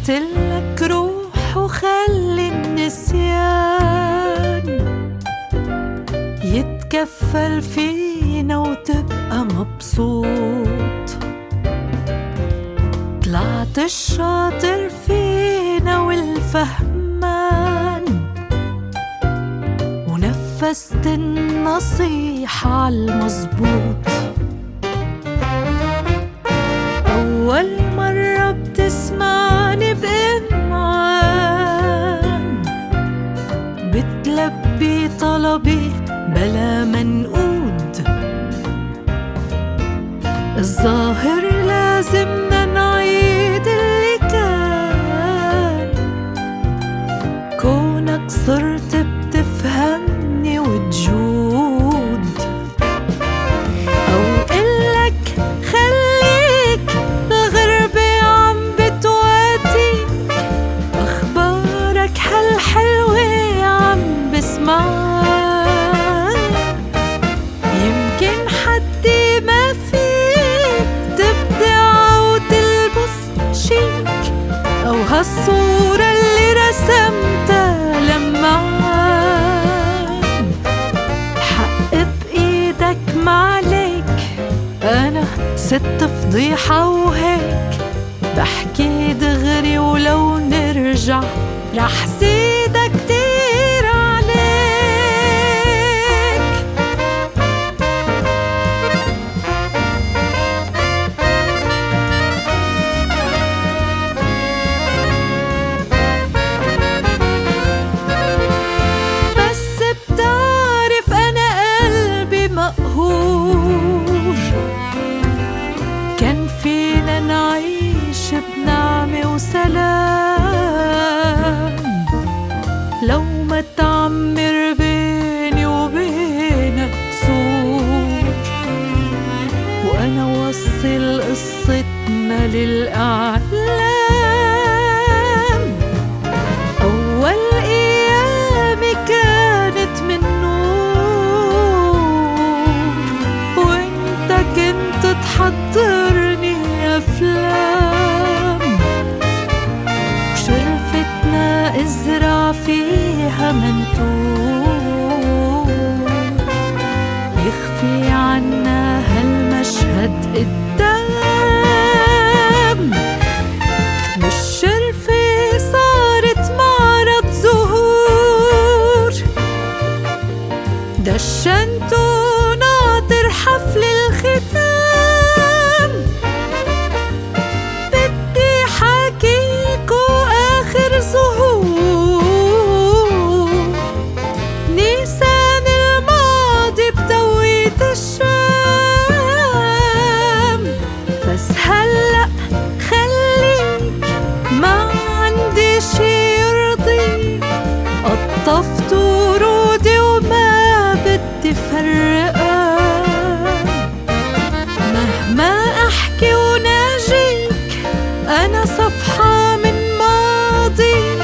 قلتلك روح وخلي النسيان يتكفل فينا وتبقى مبسوط. طلعت الشاطر فينا والفهمان ونفذت النصيحة عالمظبوط. أول مرة بتسمعني بإمعان بتلبي طلبي بلا منقود. الظاهر لازمنا نعيد اللي كان، كونك صرت بتفهمني وتجود. أو قلك خليك الغربة عم بتواتيك، أخبارك هالحلوة عم بسمعك. يمكن حدي ما فيك تبدع وتلبس شيك، أو هالصورة اللي رسمتها لمعان. الحق بإيدك معليك، أنا ست فضيحة وهيك بحكي دغري، ولو نرجع رح زيدك كتير عليك. بس بتعرف أنا قلبي مقهور، كان فينا نعيش بنعمة وسلام لو ما تعمر بيني وبينك سور. وأنا وصل قصتنا للأعلام. أول أيامي كانت من نور، وانت كنت تحضرني أفلام. شرفتنا ازرع فيها منتور، يخفي عنا هالمشهد قدام. مش شرفة صارت معرض زهور، دشنتو ناطر حفل الختام. بدي حكيكو آخر ظهور، نيسان الماضي بتوقيت الشام. بس هلأ خليك، ما عندي شي يرضيك. قطفت ورودي وما بدي فرقها، مهما أحكي وناجيك أنا صفحة من ماضيك.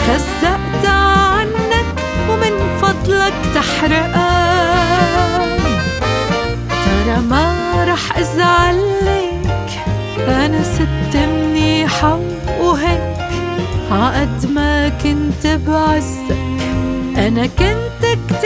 خزقت عنك ومن فضلك تحرقها. ترى ما رح أزعلك، أنا ست منيحة وهيك. عقد ما كنت بعزك أنا كنت كتير